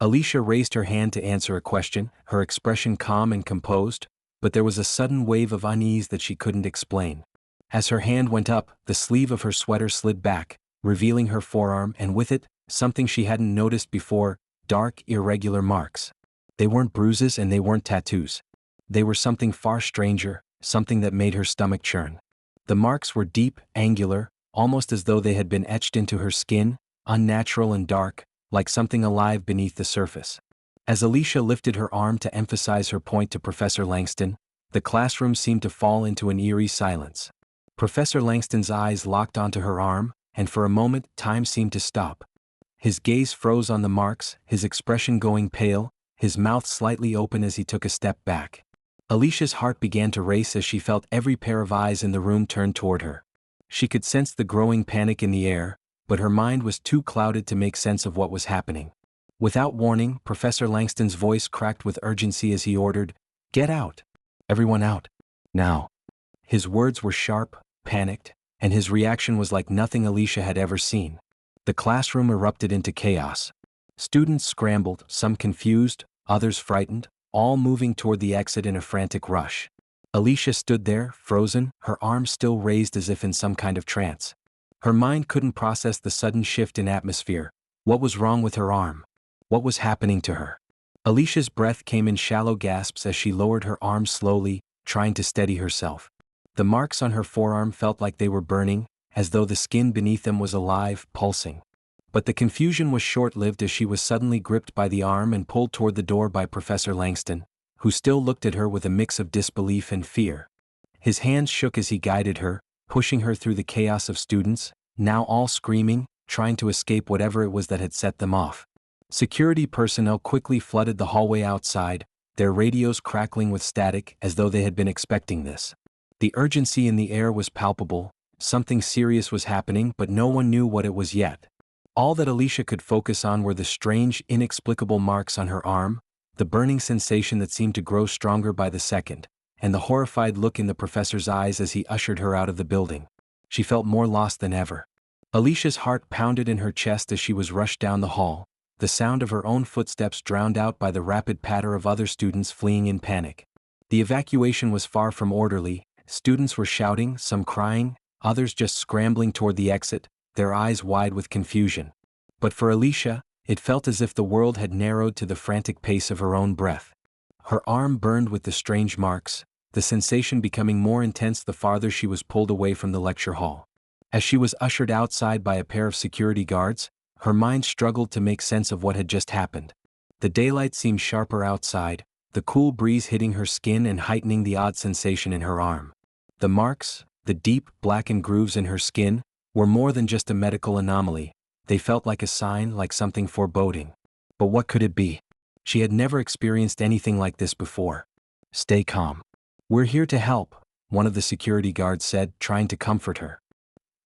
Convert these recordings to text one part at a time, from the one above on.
Alicia raised her hand to answer a question, her expression calm and composed, but there was a sudden wave of unease that she couldn't explain. As her hand went up, the sleeve of her sweater slid back, revealing her forearm, and with it, something she hadn't noticed before: dark, irregular marks. They weren't bruises and they weren't tattoos. They were something far stranger, something that made her stomach churn. The marks were deep, angular, almost as though they had been etched into her skin, unnatural and dark, like something alive beneath the surface. As Alicia lifted her arm to emphasize her point to Professor Langston, the classroom seemed to fall into an eerie silence. Professor Langston's eyes locked onto her arm, and for a moment time seemed to stop. His gaze froze on the marks, his expression going pale, his mouth slightly open as he took a step back. Alicia's heart began to race as she felt every pair of eyes in the room turn toward her. She could sense the growing panic in the air, but her mind was too clouded to make sense of what was happening. Without warning, Professor Langston's voice cracked with urgency as he ordered, "Get out! Everyone out! Now!" His words were sharp, panicked, and his reaction was like nothing Alicia had ever seen. The classroom erupted into chaos. Students scrambled, some confused, others frightened, all moving toward the exit in a frantic rush. Alicia stood there, frozen, her arms still raised as if in some kind of trance. Her mind couldn't process the sudden shift in atmosphere. What was wrong with her arm? What was happening to her? Alicia's breath came in shallow gasps as she lowered her arm slowly, trying to steady herself. The marks on her forearm felt like they were burning, as though the skin beneath them was alive, pulsing. But the confusion was short-lived as she was suddenly gripped by the arm and pulled toward the door by Professor Langston, who still looked at her with a mix of disbelief and fear. His hands shook as he guided her, pushing her through the chaos of students, now all screaming, trying to escape whatever it was that had set them off. Security personnel quickly flooded the hallway outside, their radios crackling with static as though they had been expecting this. The urgency in the air was palpable, something serious was happening, but no one knew what it was yet. All that Alicia could focus on were the strange, inexplicable marks on her arm, the burning sensation that seemed to grow stronger by the second, and the horrified look in the professor's eyes as he ushered her out of the building. She felt more lost than ever. Alicia's heart pounded in her chest as she was rushed down the hall, the sound of her own footsteps drowned out by the rapid patter of other students fleeing in panic. The evacuation was far from orderly. Students were shouting, some crying, others just scrambling toward the exit, their eyes wide with confusion. But for Alicia, it felt as if the world had narrowed to the frantic pace of her own breath. Her arm burned with the strange marks, the sensation becoming more intense the farther she was pulled away from the lecture hall. As she was ushered outside by a pair of security guards, her mind struggled to make sense of what had just happened. The daylight seemed sharper outside, the cool breeze hitting her skin and heightening the odd sensation in her arm. The marks, the deep, blackened grooves in her skin, were more than just a medical anomaly. They felt like a sign, like something foreboding. But what could it be? She had never experienced anything like this before. "Stay calm. We're here to help," one of the security guards said, trying to comfort her.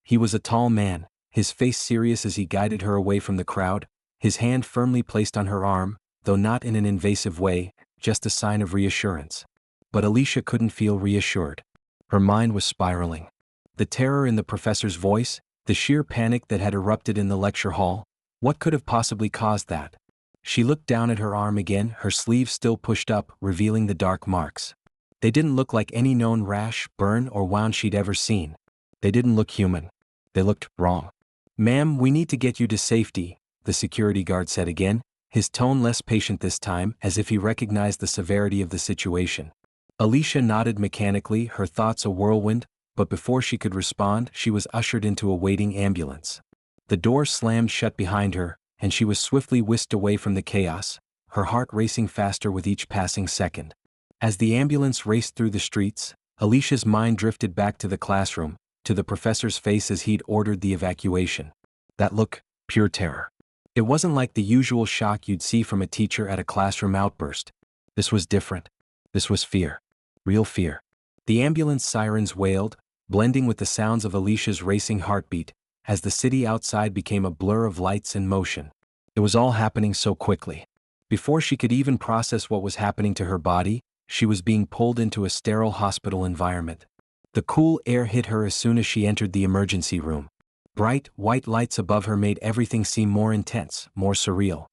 He was a tall man, his face serious as he guided her away from the crowd, his hand firmly placed on her arm, though not in an invasive way, just a sign of reassurance. But Alicia couldn't feel reassured. Her mind was spiraling. The terror in the professor's voice, the sheer panic that had erupted in the lecture hall, what could have possibly caused that? She looked down at her arm again, her sleeve still pushed up, revealing the dark marks. They didn't look like any known rash, burn, or wound she'd ever seen. They didn't look human. They looked wrong. "Ma'am, we need to get you to safety," the security guard said again, his tone less patient this time, as if he recognized the severity of the situation. Alicia nodded mechanically, her thoughts a whirlwind, but before she could respond, she was ushered into a waiting ambulance. The door slammed shut behind her, and she was swiftly whisked away from the chaos, her heart racing faster with each passing second. As the ambulance raced through the streets, Alicia's mind drifted back to the classroom, to the professor's face as he'd ordered the evacuation. That look, pure terror. It wasn't like the usual shock you'd see from a teacher at a classroom outburst. This was different. This was fear. Real fear. The ambulance sirens wailed, blending with the sounds of Alicia's racing heartbeat, as the city outside became a blur of lights and motion. It was all happening so quickly. Before she could even process what was happening to her body, she was being pulled into a sterile hospital environment. The cool air hit her as soon as she entered the emergency room. Bright, white lights above her made everything seem more intense, more surreal.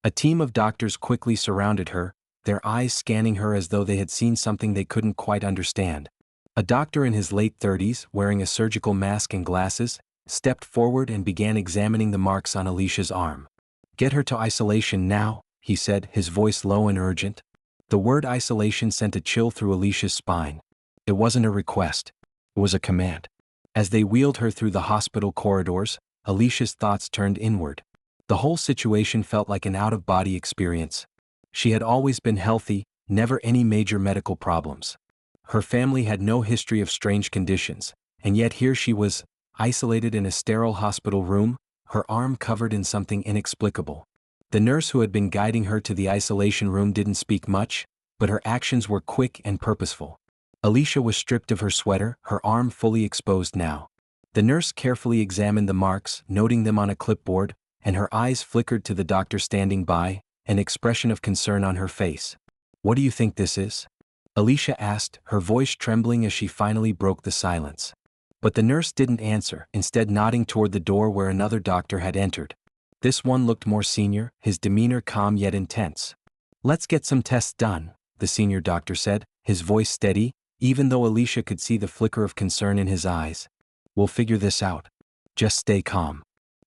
A team of doctors quickly surrounded her, their eyes scanning her as though they had seen something they couldn't quite understand. A doctor in his late 30s, wearing a surgical mask and glasses, stepped forward and began examining the marks on Alicia's arm. "Get her to isolation now," he said, his voice low and urgent. The word isolation sent a chill through Alicia's spine. It wasn't a request. It was a command. As they wheeled her through the hospital corridors, Alicia's thoughts turned inward. The whole situation felt like an out-of-body experience. She had always been healthy, never any major medical problems. Her family had no history of strange conditions, and yet here she was, isolated in a sterile hospital room, her arm covered in something inexplicable. The nurse who had been guiding her to the isolation room didn't speak much, but her actions were quick and purposeful. Alicia was stripped of her sweater, her arm fully exposed now. The nurse carefully examined the marks, noting them on a clipboard, and her eyes flickered to the doctor standing by, an expression of concern on her face. "What do you think this is?" Alicia asked, her voice trembling as she finally broke the silence. But the nurse didn't answer, instead nodding toward the door where another doctor had entered. This one looked more senior, his demeanor calm yet intense. "Let's get some tests done," the senior doctor said, his voice steady, even though Alicia could see the flicker of concern in his eyes. "We'll figure this out. Just stay calm."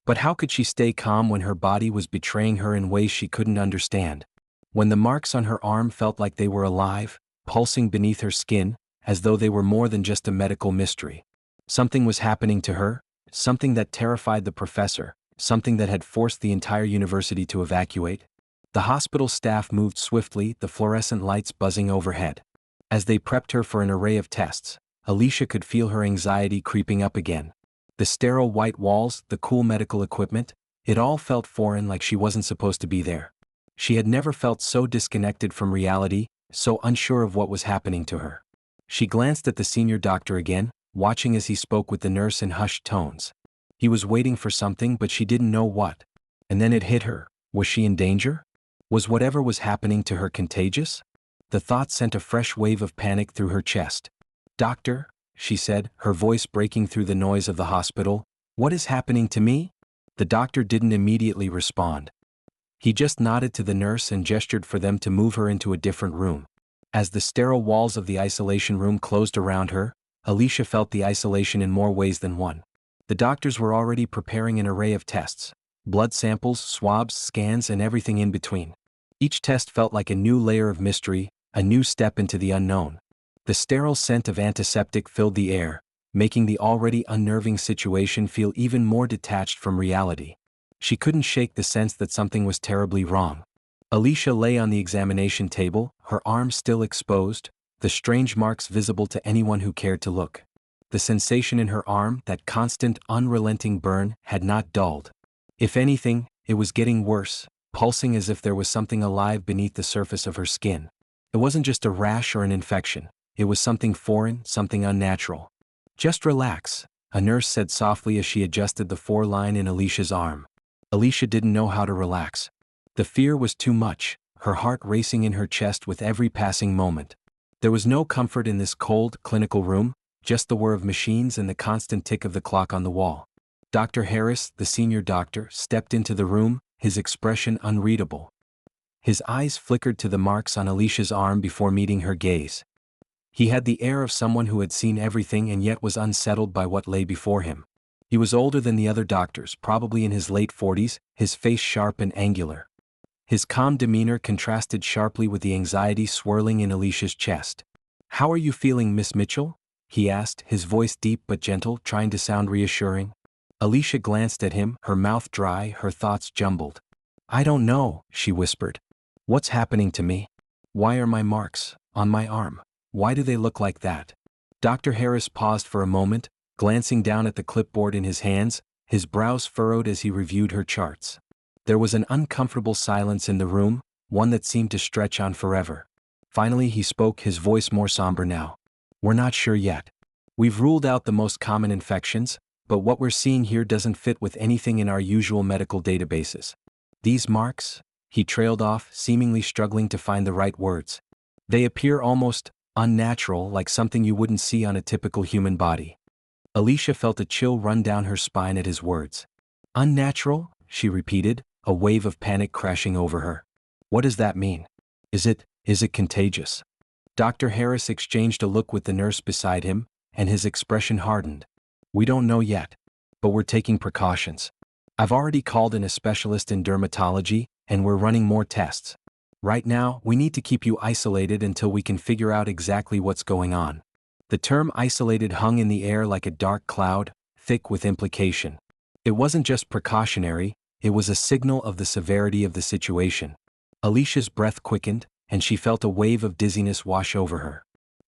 But how could she stay calm when her body was betraying her in ways she couldn't understand? When the marks on her arm felt like they were alive, pulsing beneath her skin, as though they were more than just a medical mystery. Something was happening to her, something that terrified the professor, something that had forced the entire university to evacuate. The hospital staff moved swiftly, the fluorescent lights buzzing overhead. As they prepped her for an array of tests, Alicia could feel her anxiety creeping up again. The sterile white walls, the cool medical equipment, it all felt foreign, like she wasn't supposed to be there. She had never felt so disconnected from reality, so unsure of what was happening to her. She glanced at the senior doctor again, watching as he spoke with the nurse in hushed tones. He was waiting for something, but she didn't know what. And then it hit her. Was she in danger? Was whatever was happening to her contagious? The thought sent a fresh wave of panic through her chest. "Doctor," she said, her voice breaking through the noise of the hospital, "what is happening to me?" The doctor didn't immediately respond. He just nodded to the nurse and gestured for them to move her into a different room. As the sterile walls of the isolation room closed around her, Alicia felt the isolation in more ways than one. The doctors were already preparing an array of tests: blood samples, swabs, scans, and everything in between. Each test felt like a new layer of mystery, a new step into the unknown. The sterile scent of antiseptic filled the air, making the already unnerving situation feel even more detached from reality. She couldn't shake the sense that something was terribly wrong. Alicia lay on the examination table, her arm still exposed, the strange marks visible to anyone who cared to look. The sensation in her arm, that constant, unrelenting burn, had not dulled. If anything, it was getting worse, pulsing as if there was something alive beneath the surface of her skin. It wasn't just a rash or an infection. It was something foreign, something unnatural. "Just relax," a nurse said softly as she adjusted the 4-line in Alicia's arm. Alicia didn't know how to relax. The fear was too much, her heart racing in her chest with every passing moment. There was no comfort in this cold, clinical room, just the whir of machines and the constant tick of the clock on the wall. Dr. Harris, the senior doctor, stepped into the room, his expression unreadable. His eyes flickered to the marks on Alicia's arm before meeting her gaze. He had the air of someone who had seen everything and yet was unsettled by what lay before him. He was older than the other doctors, probably in his late 40s, his face sharp and angular. His calm demeanor contrasted sharply with the anxiety swirling in Alicia's chest. "How are you feeling, Miss Mitchell?" he asked, his voice deep but gentle, trying to sound reassuring. Alicia glanced at him, her mouth dry, her thoughts jumbled. "I don't know," she whispered. "What's happening to me? Why are my marks on my arm? Why do they look like that?" Dr. Harris paused for a moment, glancing down at the clipboard in his hands, his brows furrowed as he reviewed her charts. There was an uncomfortable silence in the room, one that seemed to stretch on forever. Finally he spoke, his voice more somber now. "We're not sure yet. We've ruled out the most common infections, but what we're seeing here doesn't fit with anything in our usual medical databases. These marks," he trailed off, seemingly struggling to find the right words. "They appear almost unnatural, like something you wouldn't see on a typical human body." Alicia felt a chill run down her spine at his words. "Unnatural?" she repeated, a wave of panic crashing over her. What does that mean? Is it contagious? Dr. Harris exchanged a look with the nurse beside him, and his expression hardened. We don't know yet, but we're taking precautions. I've already called in a specialist in dermatology, and we're running more tests. Right now, we need to keep you isolated until we can figure out exactly what's going on. The term isolated hung in the air like a dark cloud, thick with implication. It wasn't just precautionary, it was a signal of the severity of the situation. Alicia's breath quickened, and she felt a wave of dizziness wash over her.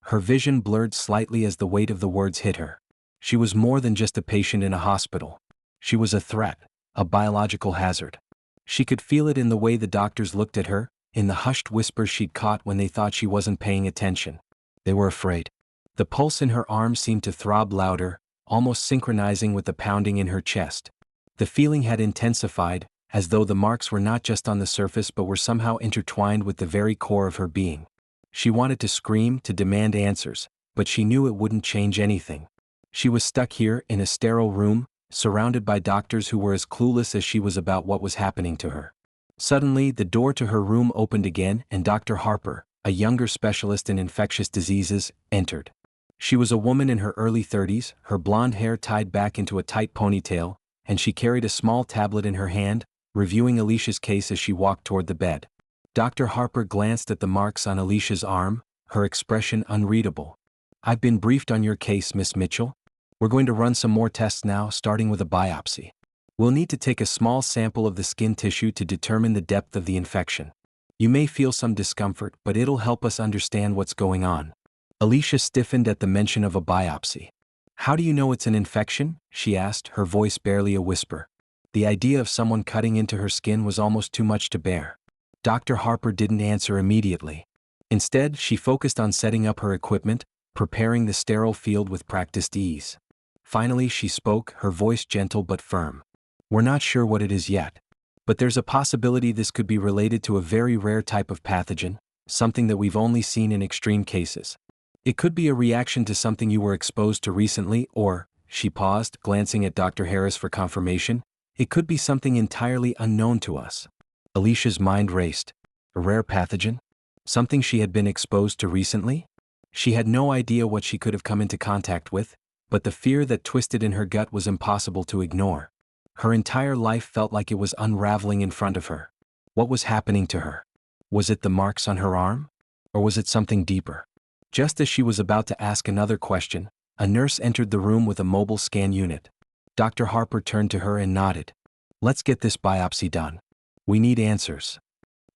Her vision blurred slightly as the weight of the words hit her. She was more than just a patient in a hospital. She was a threat, a biological hazard. She could feel it in the way the doctors looked at her, in the hushed whispers she'd caught when they thought she wasn't paying attention. They were afraid. The pulse in her arm seemed to throb louder, almost synchronizing with the pounding in her chest. The feeling had intensified, as though the marks were not just on the surface but were somehow intertwined with the very core of her being. She wanted to scream, to demand answers, but she knew it wouldn't change anything. She was stuck here, in a sterile room, surrounded by doctors who were as clueless as she was about what was happening to her. Suddenly, the door to her room opened again, and Dr. Harper, a younger specialist in infectious diseases, entered. She was a woman in her early 30s, her blonde hair tied back into a tight ponytail, and she carried a small tablet in her hand, reviewing Alicia's case as she walked toward the bed. Dr. Harper glanced at the marks on Alicia's arm, her expression unreadable. I've been briefed on your case, Miss Mitchell. We're going to run some more tests now, starting with a biopsy. We'll need to take a small sample of the skin tissue to determine the depth of the infection. You may feel some discomfort, but it'll help us understand what's going on. Alicia stiffened at the mention of a biopsy. How do you know it's an infection? She asked, her voice barely a whisper. The idea of someone cutting into her skin was almost too much to bear. Dr. Harper didn't answer immediately. Instead, she focused on setting up her equipment, preparing the sterile field with practiced ease. Finally, she spoke, her voice gentle but firm. We're not sure what it is yet, but there's a possibility this could be related to a very rare type of pathogen, something that we've only seen in extreme cases. It could be a reaction to something you were exposed to recently, or, she paused, glancing at Dr. Harris for confirmation, it could be something entirely unknown to us. Alicia's mind raced. A rare pathogen? Something she had been exposed to recently? She had no idea what she could have come into contact with, but the fear that twisted in her gut was impossible to ignore. Her entire life felt like it was unraveling in front of her. What was happening to her? Was it the marks on her arm? Or was it something deeper? Just as she was about to ask another question, a nurse entered the room with a mobile scan unit. Dr. Harper turned to her and nodded. Let's get this biopsy done. We need answers.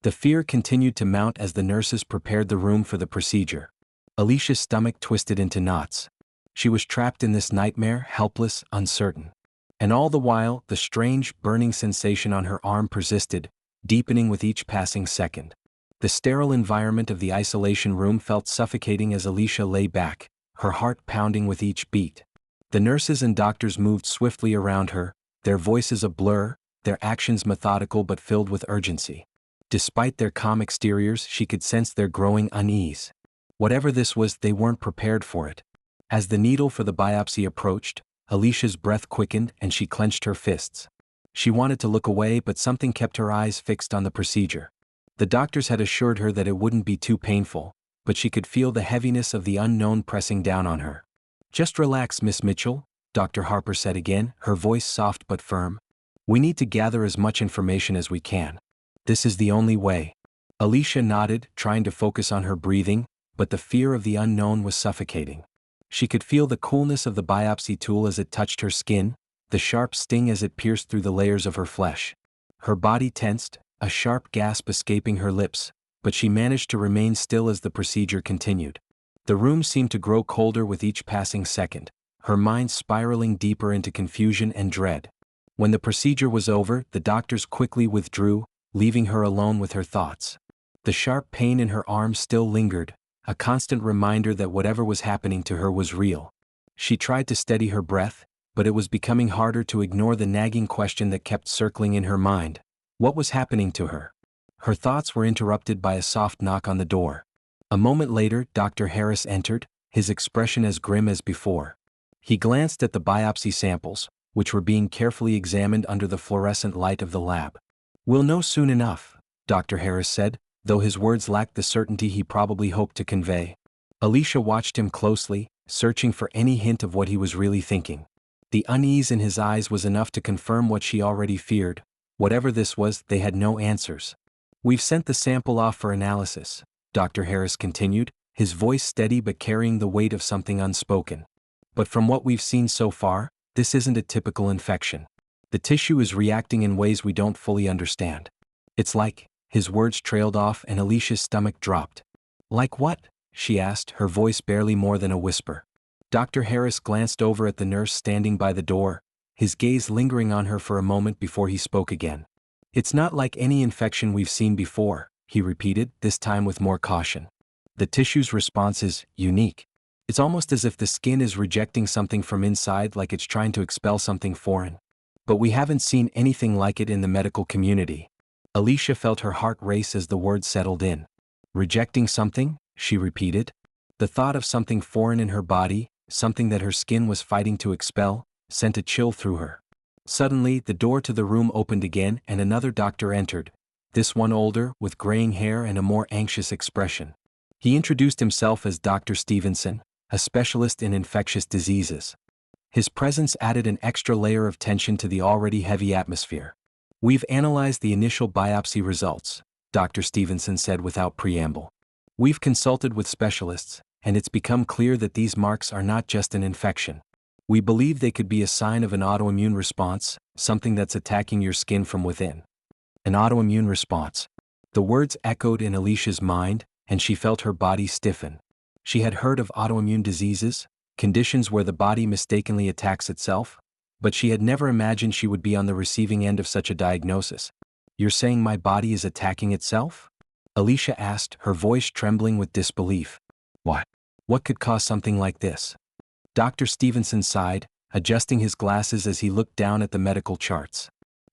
The fear continued to mount as the nurses prepared the room for the procedure. Alicia's stomach twisted into knots. She was trapped in this nightmare, helpless, uncertain. And all the while, the strange, burning sensation on her arm persisted, deepening with each passing second. The sterile environment of the isolation room felt suffocating as Alicia lay back, her heart pounding with each beat. The nurses and doctors moved swiftly around her, their voices a blur, their actions methodical but filled with urgency. Despite their calm exteriors, she could sense their growing unease. Whatever this was, they weren't prepared for it. As the needle for the biopsy approached, Alicia's breath quickened and she clenched her fists. She wanted to look away, but something kept her eyes fixed on the procedure. The doctors had assured her that it wouldn't be too painful, but she could feel the heaviness of the unknown pressing down on her. Just relax, Miss Mitchell, Dr. Harper said again, her voice soft but firm. We need to gather as much information as we can. This is the only way. Alicia nodded, trying to focus on her breathing, but the fear of the unknown was suffocating. She could feel the coolness of the biopsy tool as it touched her skin, the sharp sting as it pierced through the layers of her flesh. Her body tensed, a sharp gasp escaping her lips, but she managed to remain still as the procedure continued. The room seemed to grow colder with each passing second, her mind spiraling deeper into confusion and dread. When the procedure was over, the doctors quickly withdrew, leaving her alone with her thoughts. The sharp pain in her arm still lingered, a constant reminder that whatever was happening to her was real. She tried to steady her breath, but it was becoming harder to ignore the nagging question that kept circling in her mind. What was happening to her? Her thoughts were interrupted by a soft knock on the door. A moment later, Dr. Harris entered, his expression as grim as before. He glanced at the biopsy samples, which were being carefully examined under the fluorescent light of the lab. "We'll know soon enough," Dr. Harris said, though his words lacked the certainty he probably hoped to convey. Alicia watched him closely, searching for any hint of what he was really thinking. The unease in his eyes was enough to confirm what she already feared. Whatever this was, they had no answers. "We've sent the sample off for analysis," Dr. Harris continued, his voice steady but carrying the weight of something unspoken. "But from what we've seen so far, this isn't a typical infection. The tissue is reacting in ways we don't fully understand. It's like," his words trailed off and Alicia's stomach dropped. "Like what?" she asked, her voice barely more than a whisper. Dr. Harris glanced over at the nurse standing by the door, his gaze lingering on her for a moment before he spoke again. "It's not like any infection we've seen before," he repeated, this time with more caution. "The tissue's response is unique. It's almost as if the skin is rejecting something from inside, like it's trying to expel something foreign. But we haven't seen anything like it in the medical community." Alicia felt her heart race as the words settled in. "Rejecting something?" she repeated. The thought of something foreign in her body, something that her skin was fighting to expel, sent a chill through her. Suddenly, the door to the room opened again and another doctor entered, this one older, with graying hair and a more anxious expression. He introduced himself as Dr. Stevenson, a specialist in infectious diseases. His presence added an extra layer of tension to the already heavy atmosphere. "We've analyzed the initial biopsy results," Dr. Stevenson said without preamble. "We've consulted with specialists, and it's become clear that these marks are not just an infection. We believe they could be a sign of an autoimmune response, something that's attacking your skin from within." An autoimmune response. The words echoed in Alicia's mind, and she felt her body stiffen. She had heard of autoimmune diseases, conditions where the body mistakenly attacks itself, but she had never imagined she would be on the receiving end of such a diagnosis. "You're saying my body is attacking itself?" Alicia asked, her voice trembling with disbelief. "What? What could cause something like this?" Dr. Stevenson sighed, adjusting his glasses as he looked down at the medical charts.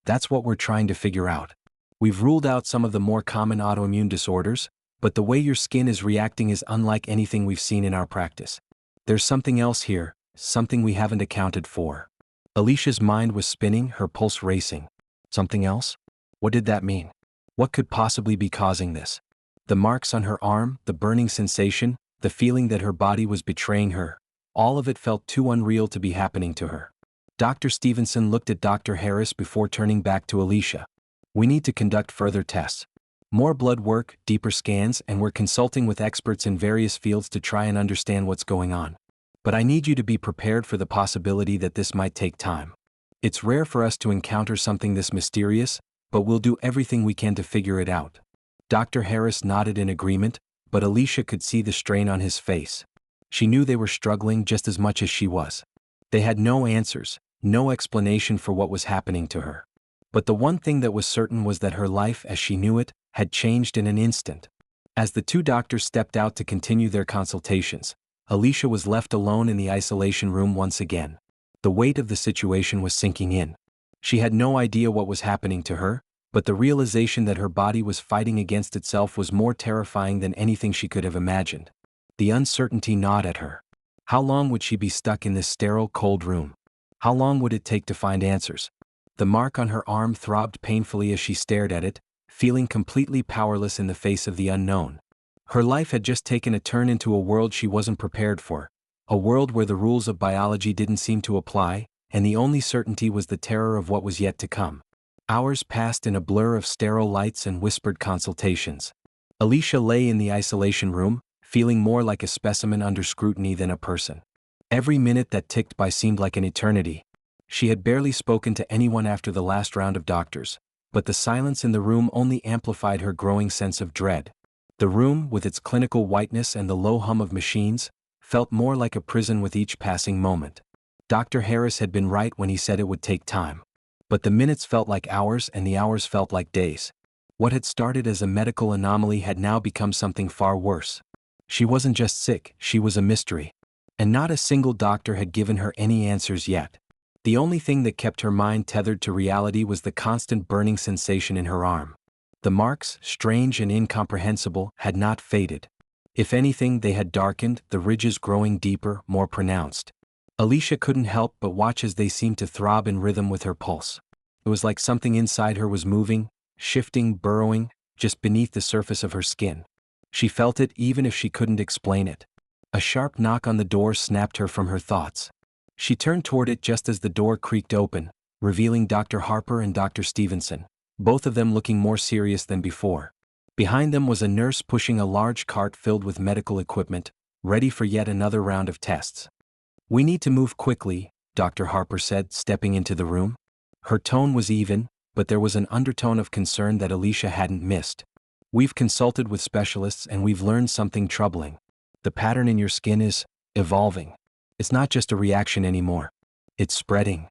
"That's what we're trying to figure out. We've ruled out some of the more common autoimmune disorders, but the way your skin is reacting is unlike anything we've seen in our practice. There's something else here, something we haven't accounted for." Alicia's mind was spinning, her pulse racing. Something else? What did that mean? What could possibly be causing this? The marks on her arm, the burning sensation, the feeling that her body was betraying her, all of it felt too unreal to be happening to her. Dr. Stevenson looked at Dr. Harris before turning back to Alicia. "We need to conduct further tests. More blood work, deeper scans, and we're consulting with experts in various fields to try and understand what's going on. But I need you to be prepared for the possibility that this might take time. It's rare for us to encounter something this mysterious, but we'll do everything we can to figure it out." Dr. Harris nodded in agreement, but Alicia could see the strain on his face. She knew they were struggling just as much as she was. They had no answers, no explanation for what was happening to her. But the one thing that was certain was that her life as she knew it had changed in an instant. As the two doctors stepped out to continue their consultations, Alicia was left alone in the isolation room once again. The weight of the situation was sinking in. She had no idea what was happening to her, but the realization that her body was fighting against itself was more terrifying than anything she could have imagined. The uncertainty gnawed at her. How long would she be stuck in this sterile, cold room? How long would it take to find answers? The mark on her arm throbbed painfully as she stared at it, feeling completely powerless in the face of the unknown. Her life had just taken a turn into a world she wasn't prepared for, a world where the rules of biology didn't seem to apply, and the only certainty was the terror of what was yet to come. Hours passed in a blur of sterile lights and whispered consultations. Alicia lay in the isolation room, feeling more like a specimen under scrutiny than a person. Every minute that ticked by seemed like an eternity. She had barely spoken to anyone after the last round of doctors, but the silence in the room only amplified her growing sense of dread. The room, with its clinical whiteness and the low hum of machines, felt more like a prison with each passing moment. Dr. Harris had been right when he said it would take time. But the minutes felt like hours and the hours felt like days. What had started as a medical anomaly had now become something far worse. She wasn't just sick, she was a mystery. And not a single doctor had given her any answers yet. The only thing that kept her mind tethered to reality was the constant burning sensation in her arm. The marks, strange and incomprehensible, had not faded. If anything, they had darkened, the ridges growing deeper, more pronounced. Alicia couldn't help but watch as they seemed to throb in rhythm with her pulse. It was like something inside her was moving, shifting, burrowing, just beneath the surface of her skin. She felt it even if she couldn't explain it. A sharp knock on the door snapped her from her thoughts. She turned toward it just as the door creaked open, revealing Dr. Harper and Dr. Stevenson, both of them looking more serious than before. Behind them was a nurse pushing a large cart filled with medical equipment, ready for yet another round of tests. "We need to move quickly," Dr. Harper said, stepping into the room. Her tone was even, but there was an undertone of concern that Alicia hadn't missed. "We've consulted with specialists and we've learned something troubling. The pattern in your skin is evolving. It's not just a reaction anymore. It's spreading."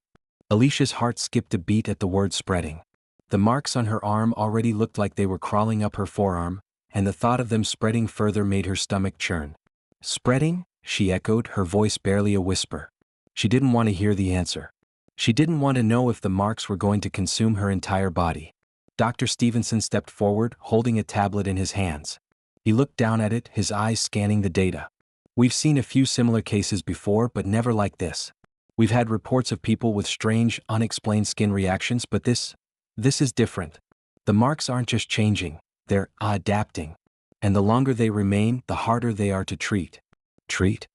Alicia's heart skipped a beat at the word spreading. The marks on her arm already looked like they were crawling up her forearm, and the thought of them spreading further made her stomach churn. "Spreading?" she echoed, her voice barely a whisper. She didn't want to hear the answer. She didn't want to know if the marks were going to consume her entire body. Dr. Stevenson stepped forward, holding a tablet in his hands. He looked down at it, his eyes scanning the data. "We've seen a few similar cases before, but never like this. We've had reports of people with strange, unexplained skin reactions, but this is different. The marks aren't just changing, they're adapting. And the longer they remain, the harder they are to treat." "Treat?"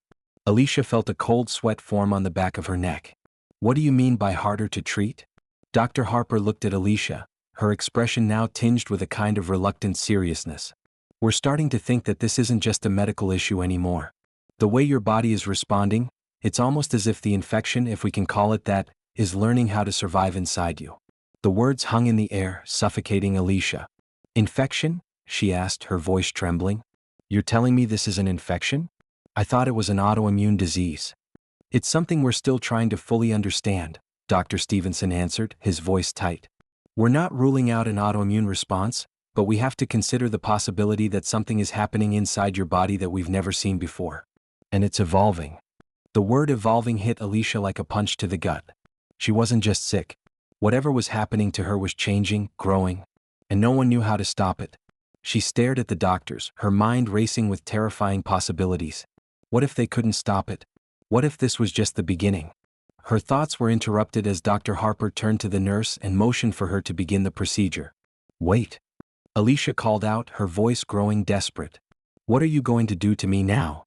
Alicia felt a cold sweat form on the back of her neck. "What do you mean by harder to treat?" Dr. Harper looked at Alicia, her expression now tinged with a kind of reluctant seriousness. "We're starting to think that this isn't just a medical issue anymore. The way your body is responding, it's almost as if the infection, if we can call it that, is learning how to survive inside you." The words hung in the air, suffocating Alicia. "Infection?" she asked, her voice trembling. "You're telling me this is an infection? I thought it was an autoimmune disease." "It's something we're still trying to fully understand," Dr. Stevenson answered, his voice tight. "We're not ruling out an autoimmune response, but we have to consider the possibility that something is happening inside your body that we've never seen before. And it's evolving." The word evolving hit Alicia like a punch to the gut. She wasn't just sick. Whatever was happening to her was changing, growing, and no one knew how to stop it. She stared at the doctors, her mind racing with terrifying possibilities. What if they couldn't stop it? What if this was just the beginning? Her thoughts were interrupted as Dr. Harper turned to the nurse and motioned for her to begin the procedure. "Wait," Alicia called out, her voice growing desperate. "What are you going to do to me now?"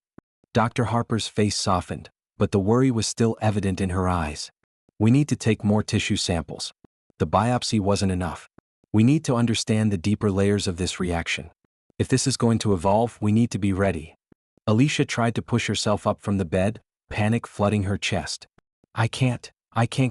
Dr. Harper's face softened, but the worry was still evident in her eyes. "We need to take more tissue samples. The biopsy wasn't enough. We need to understand the deeper layers of this reaction. If this is going to evolve, we need to be ready." Alicia tried to push herself up from the bed, panic flooding her chest. I can't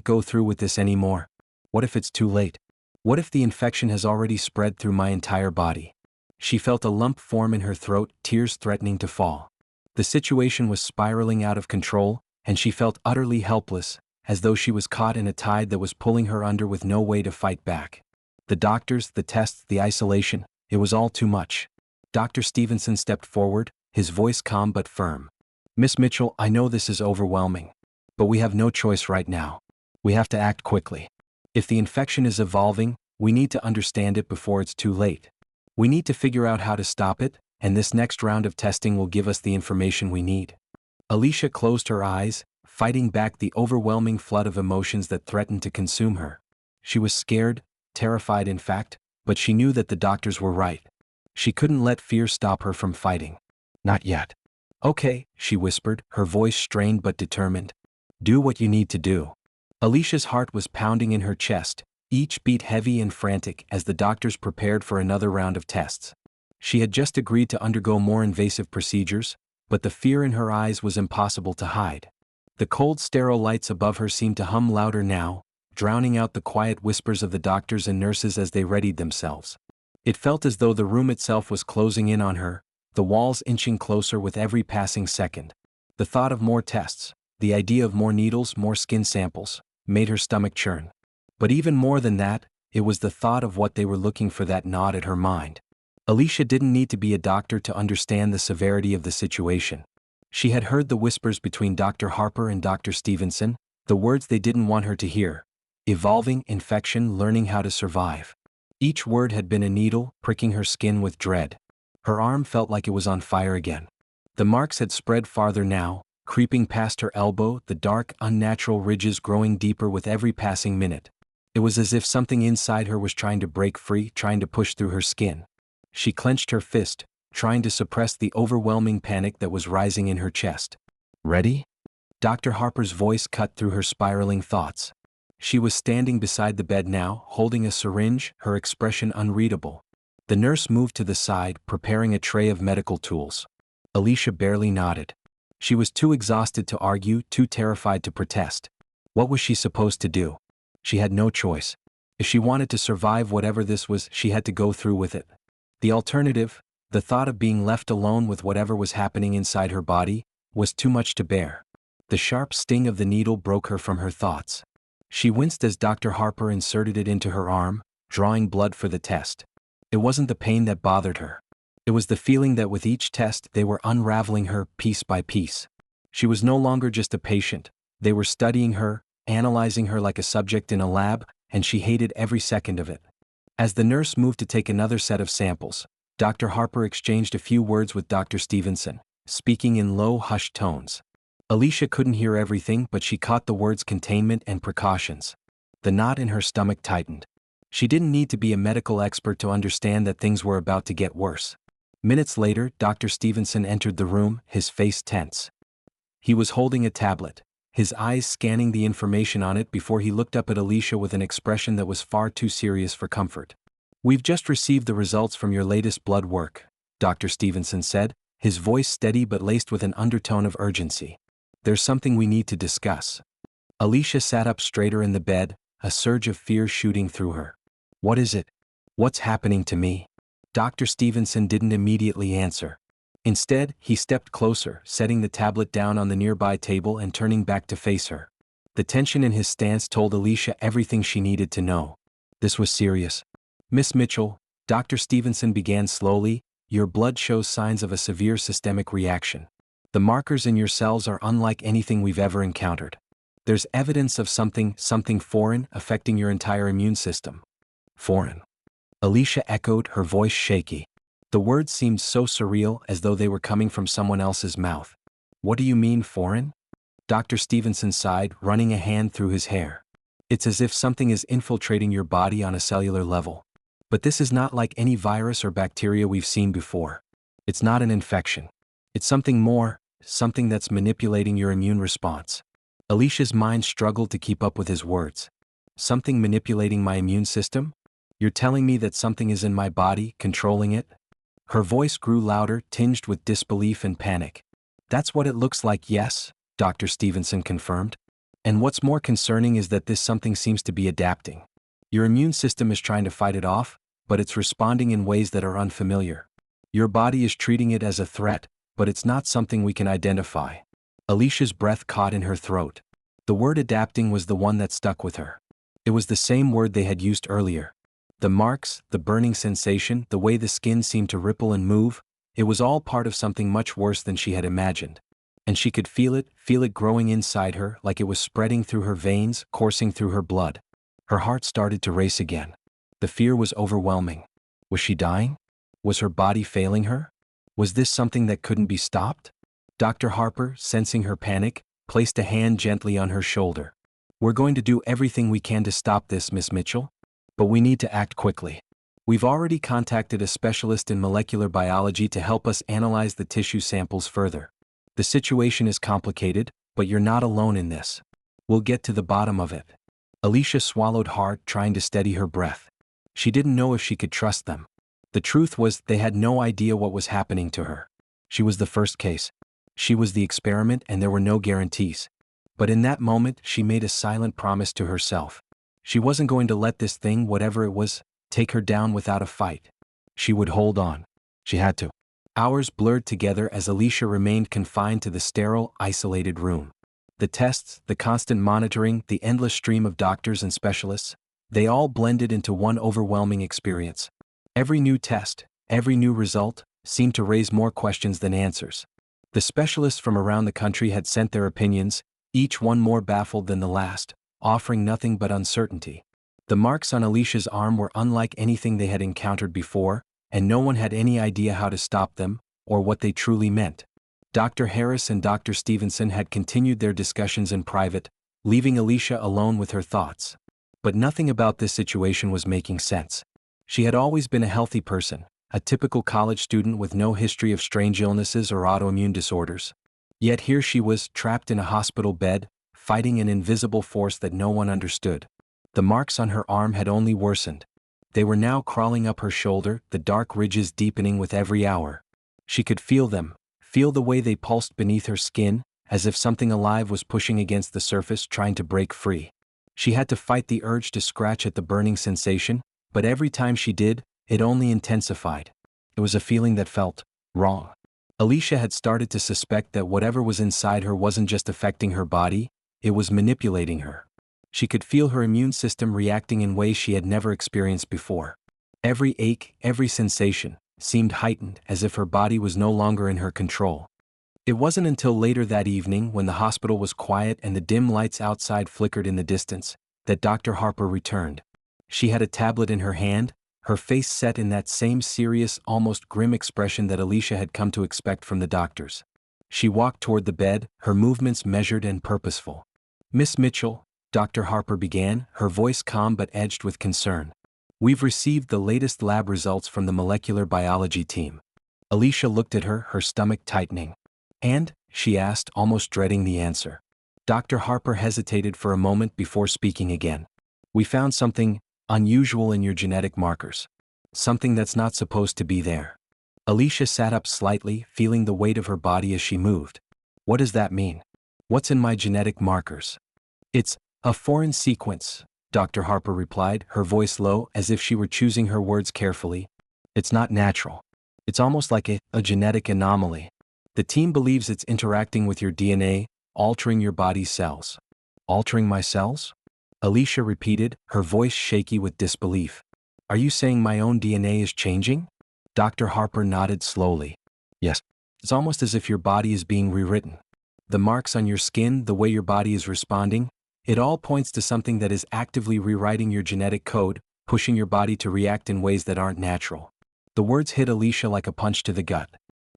go through with this anymore. What if it's too late? What if the infection has already spread through my entire body?" She felt a lump form in her throat, tears threatening to fall. The situation was spiraling out of control, and she felt utterly helpless, as though she was caught in a tide that was pulling her under with no way to fight back. The doctors, the tests, the isolation, it was all too much. Dr. Stevenson stepped forward, his voice calm but firm. "Miss Mitchell, I know this is overwhelming. But we have no choice right now. We have to act quickly. If the infection is evolving, we need to understand it before it's too late. We need to figure out how to stop it, and this next round of testing will give us the information we need." Alicia closed her eyes, fighting back the overwhelming flood of emotions that threatened to consume her. She was scared, terrified in fact, but she knew that the doctors were right. She couldn't let fear stop her from fighting. "Not yet." "Okay," she whispered, her voice strained but determined. "Do what you need to do." Alicia's heart was pounding in her chest, each beat heavy and frantic as the doctors prepared for another round of tests. She had just agreed to undergo more invasive procedures, but the fear in her eyes was impossible to hide. The cold, sterile lights above her seemed to hum louder now, drowning out the quiet whispers of the doctors and nurses as they readied themselves. It felt as though the room itself was closing in on her, the walls inching closer with every passing second. The thought of more tests, the idea of more needles, more skin samples, made her stomach churn. But even more than that, it was the thought of what they were looking for that gnawed at her mind. Alicia didn't need to be a doctor to understand the severity of the situation. She had heard the whispers between Dr. Harper and Dr. Stevenson, the words they didn't want her to hear. Evolving, infection, learning how to survive. Each word had been a needle, pricking her skin with dread. Her arm felt like it was on fire again. The marks had spread farther now, creeping past her elbow, the dark, unnatural ridges growing deeper with every passing minute. It was as if something inside her was trying to break free, trying to push through her skin. She clenched her fist, trying to suppress the overwhelming panic that was rising in her chest. "Ready?" Dr. Harper's voice cut through her spiraling thoughts. She was standing beside the bed now, holding a syringe, her expression unreadable. The nurse moved to the side, preparing a tray of medical tools. Alicia barely nodded. She was too exhausted to argue, too terrified to protest. What was she supposed to do? She had no choice. If she wanted to survive whatever this was, she had to go through with it. The alternative, the thought of being left alone with whatever was happening inside her body, was too much to bear. The sharp sting of the needle broke her from her thoughts. She winced as Dr. Harper inserted it into her arm, drawing blood for the test. It wasn't the pain that bothered her. It was the feeling that with each test they were unraveling her piece by piece. She was no longer just a patient. They were studying her, analyzing her like a subject in a lab, and she hated every second of it. As the nurse moved to take another set of samples, Dr. Harper exchanged a few words with Dr. Stevenson, speaking in low, hushed tones. Alicia couldn't hear everything, but she caught the words containment and precautions. The knot in her stomach tightened. She didn't need to be a medical expert to understand that things were about to get worse. Minutes later, Dr. Stevenson entered the room, his face tense. He was holding a tablet, his eyes scanning the information on it before he looked up at Alicia with an expression that was far too serious for comfort. "We've just received the results from your latest blood work," Dr. Stevenson said, his voice steady but laced with an undertone of urgency. "There's something we need to discuss." Alicia sat up straighter in the bed, a surge of fear shooting through her. "What is it? What's happening to me?" Dr. Stevenson didn't immediately answer. Instead, he stepped closer, setting the tablet down on the nearby table and turning back to face her. The tension in his stance told Alicia everything she needed to know. This was serious. "Miss Mitchell," Dr. Stevenson began slowly, "your blood shows signs of a severe systemic reaction. The markers in your cells are unlike anything we've ever encountered. There's evidence of something foreign affecting your entire immune system." "Foreign?" Alicia echoed, her voice shaky. The words seemed so surreal, as though they were coming from someone else's mouth. "What do you mean, foreign?" Dr. Stevenson sighed, running a hand through his hair. "It's as if something is infiltrating your body on a cellular level. But this is not like any virus or bacteria we've seen before. It's not an infection. It's something more, something that's manipulating your immune response." Alicia's mind struggled to keep up with his words. "Something manipulating my immune system? You're telling me that something is in my body, controlling it?" Her voice grew louder, tinged with disbelief and panic. "That's what it looks like, yes," Dr. Stevenson confirmed. "And what's more concerning is that this something seems to be adapting. Your immune system is trying to fight it off, but it's responding in ways that are unfamiliar. Your body is treating it as a threat, but it's not something we can identify." Alicia's breath caught in her throat. The word adapting was the one that stuck with her. It was the same word they had used earlier. The marks, the burning sensation, the way the skin seemed to ripple and move, it was all part of something much worse than she had imagined. And she could feel it growing inside her, like it was spreading through her veins, coursing through her blood. Her heart started to race again. The fear was overwhelming. Was she dying? Was her body failing her? Was this something that couldn't be stopped? Dr. Harper, sensing her panic, placed a hand gently on her shoulder. "We're going to do everything we can to stop this, Miss Mitchell. But we need to act quickly. We've already contacted a specialist in molecular biology to help us analyze the tissue samples further. The situation is complicated, but you're not alone in this. We'll get to the bottom of it." Alicia swallowed hard, trying to steady her breath. She didn't know if she could trust them. The truth was, they had no idea what was happening to her. She was the first case. She was the experiment, and there were no guarantees. But in that moment, she made a silent promise to herself. She wasn't going to let this thing, whatever it was, take her down without a fight. She would hold on. She had to. Hours blurred together as Alicia remained confined to the sterile, isolated room. The tests, the constant monitoring, the endless stream of doctors and specialists, they all blended into one overwhelming experience. Every new test, every new result, seemed to raise more questions than answers. The specialists from around the country had sent their opinions, each one more baffled than the last, offering nothing but uncertainty. The marks on Alicia's arm were unlike anything they had encountered before, and no one had any idea how to stop them, or what they truly meant. Dr. Harris and Dr. Stevenson had continued their discussions in private, leaving Alicia alone with her thoughts. But nothing about this situation was making sense. She had always been a healthy person, a typical college student with no history of strange illnesses or autoimmune disorders. Yet here she was, trapped in a hospital bed, fighting an invisible force that no one understood. The marks on her arm had only worsened. They were now crawling up her shoulder, the dark ridges deepening with every hour. She could feel them, feel the way they pulsed beneath her skin, as if something alive was pushing against the surface trying to break free. She had to fight the urge to scratch at the burning sensation, but every time she did, it only intensified. It was a feeling that felt wrong. Alicia had started to suspect that whatever was inside her wasn't just affecting her body, it was manipulating her. She could feel her immune system reacting in ways she had never experienced before. Every ache, every sensation, seemed heightened, as if her body was no longer in her control. It wasn't until later that evening, when the hospital was quiet and the dim lights outside flickered in the distance, that Dr. Harper returned. She had a tablet in her hand, her face set in that same serious, almost grim expression that Alicia had come to expect from the doctors. She walked toward the bed, her movements measured and purposeful. "Miss Mitchell," Dr. Harper began, her voice calm but edged with concern. "We've received the latest lab results from the molecular biology team." Alicia looked at her, her stomach tightening. "And?" she asked, almost dreading the answer. Dr. Harper hesitated for a moment before speaking again. "We found something unusual in your genetic markers. Something that's not supposed to be there." Alicia sat up slightly, feeling the weight of her body as she moved. "What does that mean? What's in my genetic markers?" "It's a foreign sequence," Dr. Harper replied, her voice low, as if she were choosing her words carefully. "It's not natural. It's almost like a genetic anomaly. The team believes it's interacting with your DNA, altering your body's cells." "Altering my cells?" Alicia repeated, her voice shaky with disbelief. "Are you saying my own DNA is changing?" Dr. Harper nodded slowly. "Yes. It's almost as if your body is being rewritten. The marks on your skin, the way your body is responding, it all points to something that is actively rewriting your genetic code, pushing your body to react in ways that aren't natural." The words hit Alicia like a punch to the gut.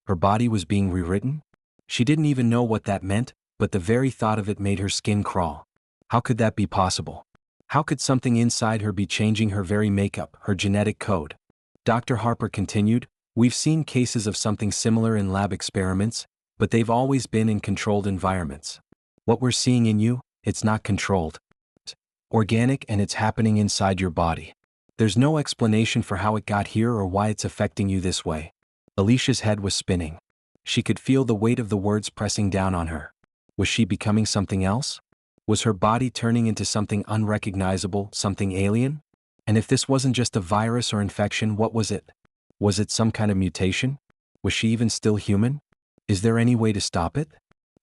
Her body was being rewritten? She didn't even know what that meant, but the very thought of it made her skin crawl. How could that be possible? How could something inside her be changing her very makeup, her genetic code? Dr. Harper continued, "We've seen cases of something similar in lab experiments, but they've always been in controlled environments. What we're seeing in you, it's not controlled. It's organic, and it's happening inside your body. There's no explanation for how it got here or why it's affecting you this way." Alicia's head was spinning. She could feel the weight of the words pressing down on her. Was she becoming something else? Was her body turning into something unrecognizable, something alien? And if this wasn't just a virus or infection, what was it? Was it some kind of mutation? Was she even still human? Is there any way to stop it?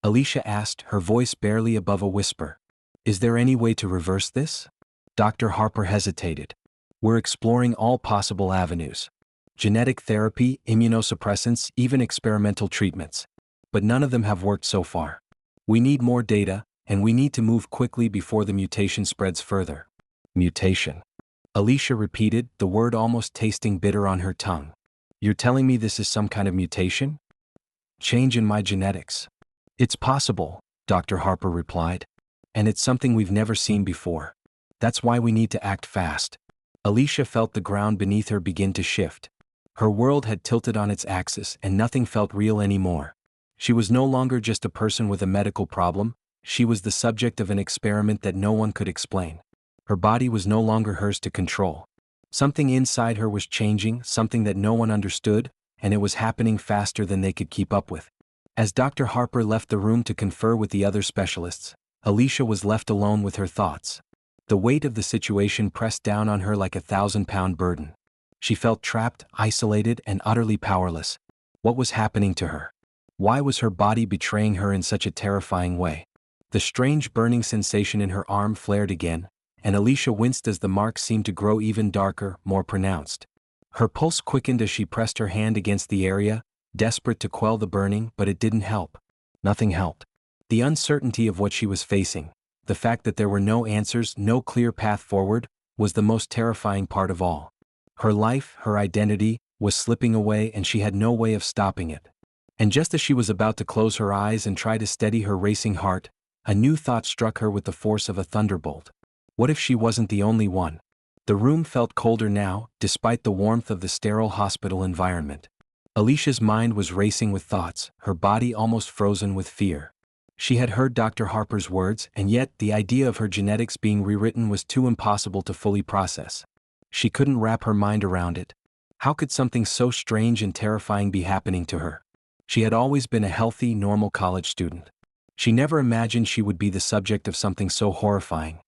Alicia asked, her voice barely above a whisper. Is there any way to reverse this? Dr. Harper hesitated. We're exploring all possible avenues. Genetic therapy, immunosuppressants, even experimental treatments. But none of them have worked so far. We need more data, and we need to move quickly before the mutation spreads further. Mutation. Alicia repeated, the word almost tasting bitter on her tongue. You're telling me this is some kind of mutation? Change in my genetics. It's possible, Dr. Harper replied. And it's something we've never seen before. That's why we need to act fast. Alicia felt the ground beneath her begin to shift. Her world had tilted on its axis and nothing felt real anymore. She was no longer just a person with a medical problem, she was the subject of an experiment that no one could explain. Her body was no longer hers to control. Something inside her was changing, something that no one understood, and it was happening faster than they could keep up with. As Dr. Harper left the room to confer with the other specialists, Alicia was left alone with her thoughts. The weight of the situation pressed down on her like a 1,000-pound burden. She felt trapped, isolated, and utterly powerless. What was happening to her? Why was her body betraying her in such a terrifying way? The strange burning sensation in her arm flared again, and Alicia winced as the marks seemed to grow even darker, more pronounced. Her pulse quickened as she pressed her hand against the area, desperate to quell the burning, but it didn't help. Nothing helped. The uncertainty of what she was facing, the fact that there were no answers, no clear path forward, was the most terrifying part of all. Her life, her identity, was slipping away and she had no way of stopping it. And just as she was about to close her eyes and try to steady her racing heart, a new thought struck her with the force of a thunderbolt. What if she wasn't the only one? The room felt colder now, despite the warmth of the sterile hospital environment. Alicia's mind was racing with thoughts, her body almost frozen with fear. She had heard Dr. Harper's words, and yet the idea of her genetics being rewritten was too impossible to fully process. She couldn't wrap her mind around it. How could something so strange and terrifying be happening to her? She had always been a healthy, normal college student. She never imagined she would be the subject of something so horrifying.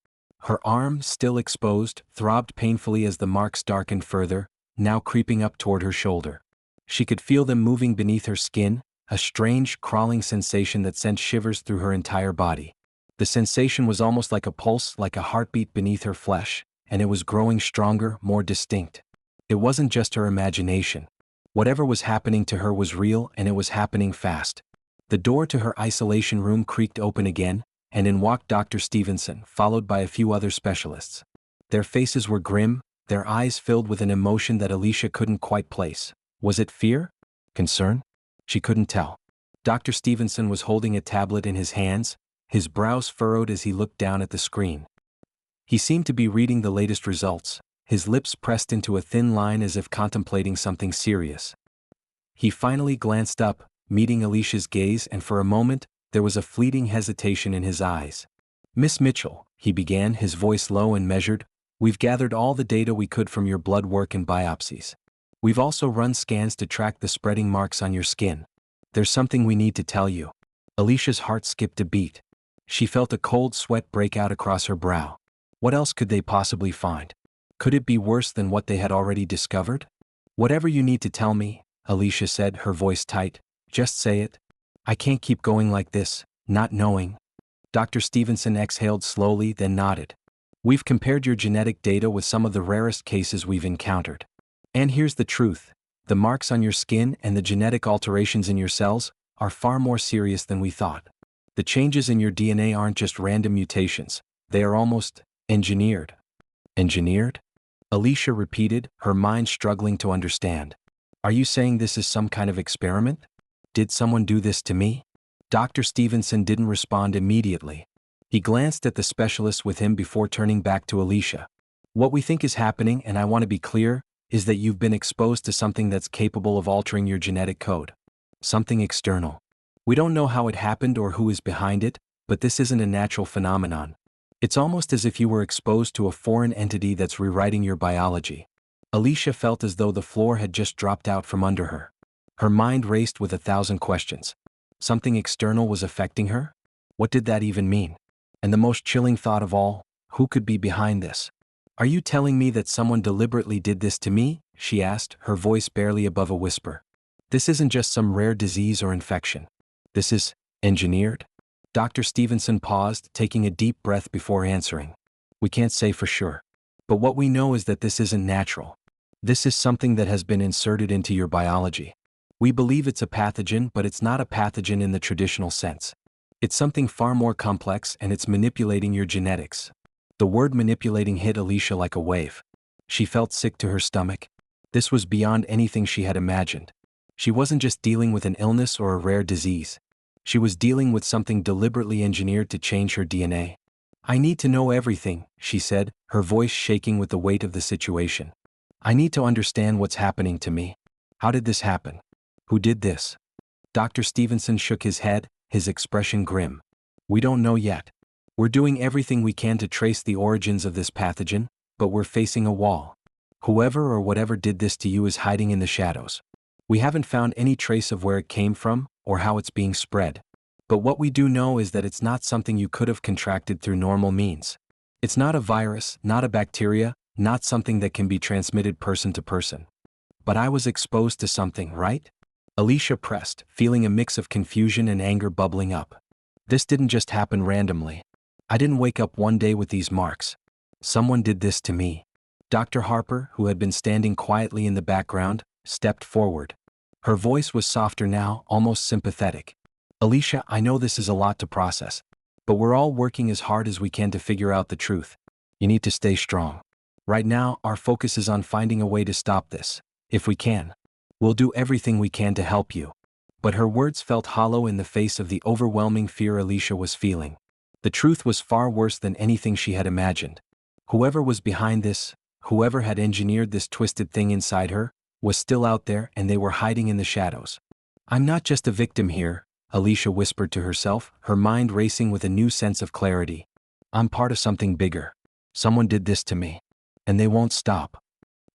Her arm, still exposed, throbbed painfully as the marks darkened further, now creeping up toward her shoulder. She could feel them moving beneath her skin, a strange, crawling sensation that sent shivers through her entire body. The sensation was almost like a pulse, like a heartbeat beneath her flesh, and it was growing stronger, more distinct. It wasn't just her imagination. Whatever was happening to her was real, and it was happening fast. The door to her isolation room creaked open again, and in walked Dr. Stevenson, followed by a few other specialists. Their faces were grim, their eyes filled with an emotion that Alicia couldn't quite place. Was it fear? Concern? She couldn't tell. Dr. Stevenson was holding a tablet in his hands, his brows furrowed as he looked down at the screen. He seemed to be reading the latest results, his lips pressed into a thin line as if contemplating something serious. He finally glanced up, meeting Alicia's gaze, and for a moment, there was a fleeting hesitation in his eyes. "Miss Mitchell," he began, his voice low and measured, "we've gathered all the data we could from your blood work and biopsies. We've also run scans to track the spreading marks on your skin. There's something we need to tell you." Alicia's heart skipped a beat. She felt a cold sweat break out across her brow. What else could they possibly find? Could it be worse than what they had already discovered? "Whatever you need to tell me," Alicia said, her voice tight, "just say it. I can't keep going like this, not knowing." Dr. Stevenson exhaled slowly, then nodded. "We've compared your genetic data with some of the rarest cases we've encountered. And here's the truth. The marks on your skin and the genetic alterations in your cells are far more serious than we thought. The changes in your DNA aren't just random mutations, they are almost engineered." "Engineered?" Alicia repeated, her mind struggling to understand. "Are you saying this is some kind of experiment? Did someone do this to me?" Dr. Stevenson didn't respond immediately. He glanced at the specialist with him before turning back to Alicia. "What we think is happening, and I want to be clear, is that you've been exposed to something that's capable of altering your genetic code. Something external. We don't know how it happened or who is behind it, but this isn't a natural phenomenon. It's almost as if you were exposed to a foreign entity that's rewriting your biology." Alicia felt as though the floor had just dropped out from under her. Her mind raced with 1,000 questions. Something external was affecting her? What did that even mean? And the most chilling thought of all, who could be behind this? "Are you telling me that someone deliberately did this to me?" she asked, her voice barely above a whisper. "This isn't just some rare disease or infection. This is engineered?" Dr. Stevenson paused, taking a deep breath before answering. "We can't say for sure. But what we know is that this isn't natural. This is something that has been inserted into your biology. We believe it's a pathogen, but it's not a pathogen in the traditional sense. It's something far more complex, and it's manipulating your genetics." The word manipulating hit Alicia like a wave. She felt sick to her stomach. This was beyond anything she had imagined. She wasn't just dealing with an illness or a rare disease. She was dealing with something deliberately engineered to change her DNA. "I need to know everything," she said, her voice shaking with the weight of the situation. "I need to understand what's happening to me. How did this happen? Who did this?" Dr. Stevenson shook his head, his expression grim. "We don't know yet. We're doing everything we can to trace the origins of this pathogen, but we're facing a wall. Whoever or whatever did this to you is hiding in the shadows. We haven't found any trace of where it came from or how it's being spread. But what we do know is that it's not something you could have contracted through normal means. It's not a virus, not a bacteria, not something that can be transmitted person to person. But I was exposed to something, right?" Alicia pressed, feeling a mix of confusion and anger bubbling up. "This didn't just happen randomly. I didn't wake up one day with these marks. Someone did this to me." Dr. Harper, who had been standing quietly in the background, stepped forward. Her voice was softer now, almost sympathetic. "Alicia, I know this is a lot to process, but we're all working as hard as we can to figure out the truth. You need to stay strong. Right now, our focus is on finding a way to stop this, if we can. We'll do everything we can to help you." But her words felt hollow in the face of the overwhelming fear Alicia was feeling. The truth was far worse than anything she had imagined. Whoever was behind this, whoever had engineered this twisted thing inside her, was still out there and they were hiding in the shadows. I'm not just a victim here, Alicia whispered to herself, her mind racing with a new sense of clarity. I'm part of something bigger. Someone did this to me. And they won't stop.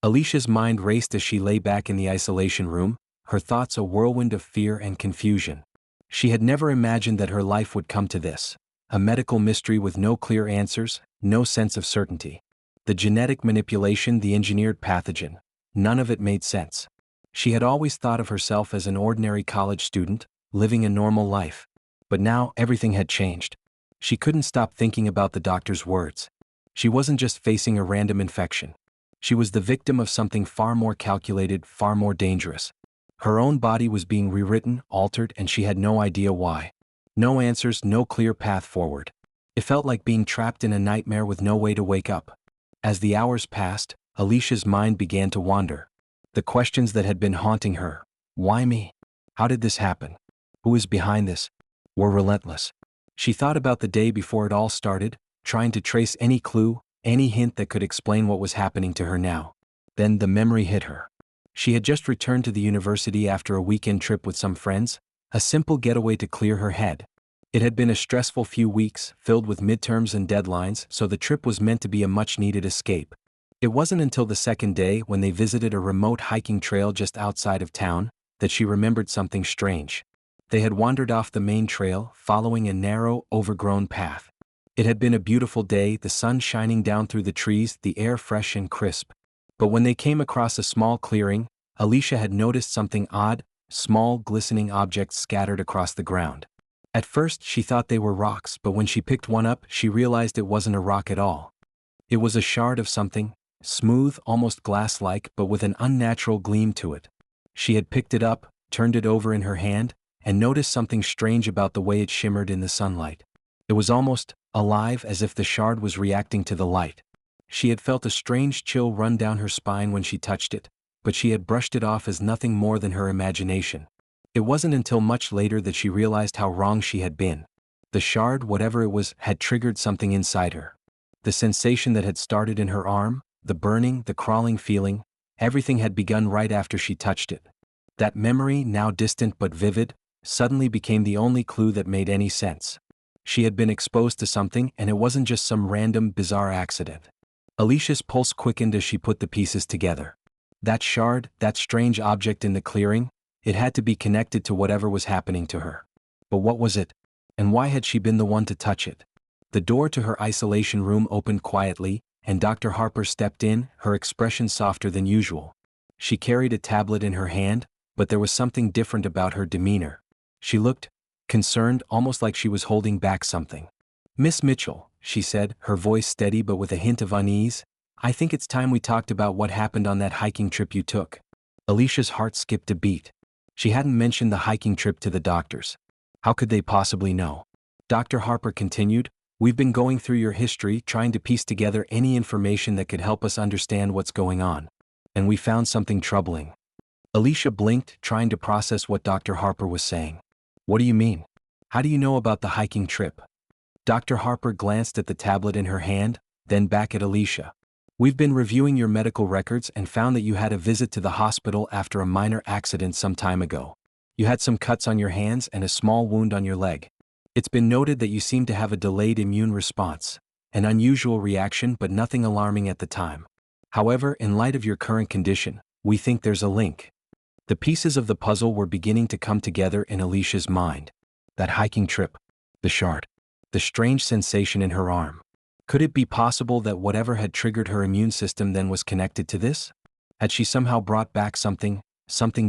Alicia's mind raced as she lay back in the isolation room, her thoughts a whirlwind of fear and confusion. She had never imagined that her life would come to this. A medical mystery with no clear answers, no sense of certainty. The genetic manipulation, the engineered pathogen. None of it made sense. She had always thought of herself as an ordinary college student, living a normal life. But now everything had changed. She couldn't stop thinking about the doctor's words. She wasn't just facing a random infection. She was the victim of something far more calculated, far more dangerous. Her own body was being rewritten, altered, and she had no idea why. No answers, no clear path forward. It felt like being trapped in a nightmare with no way to wake up. As the hours passed, Alicia's mind began to wander. The questions that had been haunting her, why me? How did this happen? Who is behind this? Were relentless. She thought about the day before it all started, trying to trace any clue, any hint that could explain what was happening to her now. Then the memory hit her. She had just returned to the university after a weekend trip with some friends, a simple getaway to clear her head. It had been a stressful few weeks, filled with midterms and deadlines, so the trip was meant to be a much-needed escape. It wasn't until the second day, when they visited a remote hiking trail just outside of town, that she remembered something strange. They had wandered off the main trail, following a narrow, overgrown path. It had been a beautiful day, the sun shining down through the trees, the air fresh and crisp. But when they came across a small clearing, Alicia had noticed something odd, small, glistening objects scattered across the ground. At first, she thought they were rocks, but when she picked one up, she realized it wasn't a rock at all. It was a shard of something, smooth, almost glass-like, but with an unnatural gleam to it. She had picked it up, turned it over in her hand, and noticed something strange about the way it shimmered in the sunlight. It was almost alive, as if the shard was reacting to the light. She had felt a strange chill run down her spine when she touched it, but she had brushed it off as nothing more than her imagination. It wasn't until much later that she realized how wrong she had been. The shard, whatever it was, had triggered something inside her. The sensation that had started in her arm, the burning, the crawling feeling, everything had begun right after she touched it. That memory, now distant but vivid, suddenly became the only clue that made any sense. She had been exposed to something, and it wasn't just some random, bizarre accident. Alicia's pulse quickened as she put the pieces together. That shard, that strange object in the clearing, it had to be connected to whatever was happening to her. But what was it? And why had she been the one to touch it? The door to her isolation room opened quietly, and Dr. Harper stepped in, her expression softer than usual. She carried a tablet in her hand, but there was something different about her demeanor. She looked concerned, almost like she was holding back something. "Miss Mitchell," she said, her voice steady but with a hint of unease, "I think it's time we talked about what happened on that hiking trip you took." Alicia's heart skipped a beat. She hadn't mentioned the hiking trip to the doctors. How could they possibly know? Dr. Harper continued, "We've been going through your history, trying to piece together any information that could help us understand what's going on. And we found something troubling." Alicia blinked, trying to process what Dr. Harper was saying. "What do you mean? How do you know about the hiking trip?" Dr. Harper glanced at the tablet in her hand, then back at Alicia. "We've been reviewing your medical records and found that you had a visit to the hospital after a minor accident some time ago. You had some cuts on your hands and a small wound on your leg. It's been noted that you seem to have a delayed immune response, an unusual reaction but nothing alarming at the time. However, in light of your current condition, we think there's a link." The pieces of the puzzle were beginning to come together in Alicia's mind. That hiking trip, the shard, the strange sensation in her arm. Could it be possible that whatever had triggered her immune system then was connected to this? Had she somehow brought back something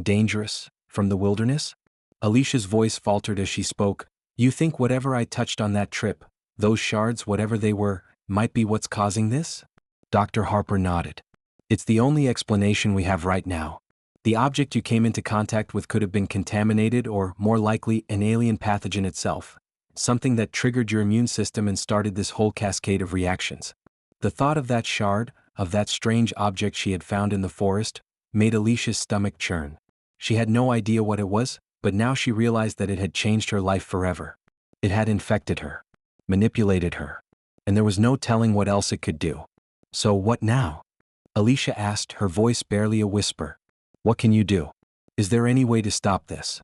dangerous, from the wilderness? Alicia's voice faltered as she spoke. "You think whatever I touched on that trip, those shards, whatever they were, might be what's causing this?" Dr. Harper nodded. "It's the only explanation we have right now. The object you came into contact with could have been contaminated or, more likely, an alien pathogen itself. Something that triggered your immune system and started this whole cascade of reactions." The thought of that shard, of that strange object she had found in the forest, made Alicia's stomach churn. She had no idea what it was, but now she realized that it had changed her life forever. It had infected her, manipulated her, and there was no telling what else it could do. So what now? Alicia asked, her voice barely a whisper. What can you do? Is there any way to stop this?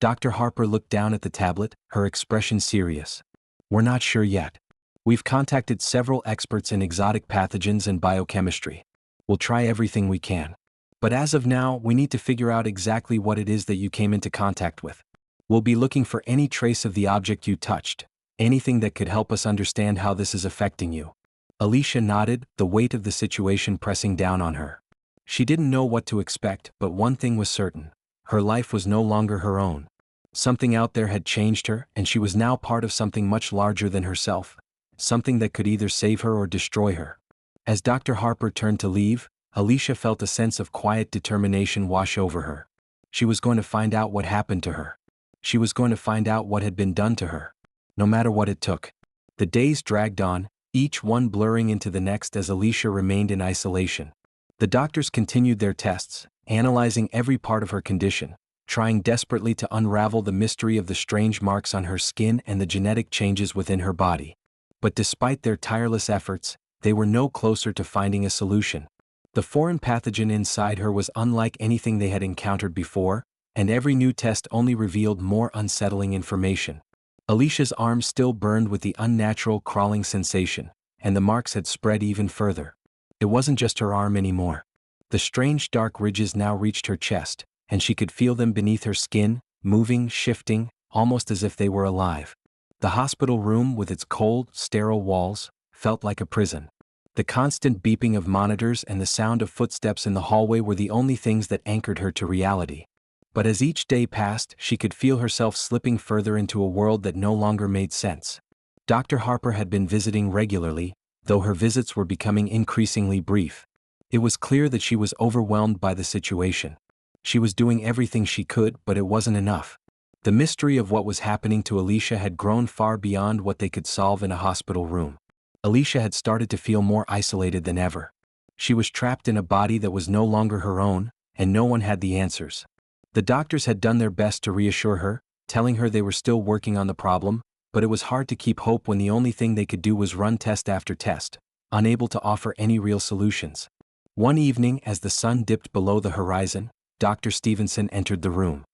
Dr. Harper looked down at the tablet, her expression serious. We're not sure yet. We've contacted several experts in exotic pathogens and biochemistry. We'll try everything we can. But as of now, we need to figure out exactly what it is that you came into contact with. We'll be looking for any trace of the object you touched, anything that could help us understand how this is affecting you. Alicia nodded, the weight of the situation pressing down on her. She didn't know what to expect, but one thing was certain. Her life was no longer her own. Something out there had changed her, and she was now part of something much larger than herself. Something that could either save her or destroy her. As Dr. Harper turned to leave, Alicia felt a sense of quiet determination wash over her. She was going to find out what happened to her. She was going to find out what had been done to her. No matter what it took. The days dragged on, each one blurring into the next as Alicia remained in isolation. The doctors continued their tests, analyzing every part of her condition, trying desperately to unravel the mystery of the strange marks on her skin and the genetic changes within her body. But despite their tireless efforts, they were no closer to finding a solution. The foreign pathogen inside her was unlike anything they had encountered before, and every new test only revealed more unsettling information. Alicia's arm still burned with the unnatural crawling sensation, and the marks had spread even further. It wasn't just her arm anymore. The strange dark ridges now reached her chest, and she could feel them beneath her skin, moving, shifting, almost as if they were alive. The hospital room, with its cold, sterile walls, felt like a prison. The constant beeping of monitors and the sound of footsteps in the hallway were the only things that anchored her to reality. But as each day passed, she could feel herself slipping further into a world that no longer made sense. Dr. Harper had been visiting regularly, though her visits were becoming increasingly brief. It was clear that she was overwhelmed by the situation. She was doing everything she could, but it wasn't enough. The mystery of what was happening to Alicia had grown far beyond what they could solve in a hospital room. Alicia had started to feel more isolated than ever. She was trapped in a body that was no longer her own, and no one had the answers. The doctors had done their best to reassure her, telling her they were still working on the problem, but it was hard to keep hope when the only thing they could do was run test after test, unable to offer any real solutions. One evening, as the sun dipped below the horizon, Dr. Stevenson entered the room.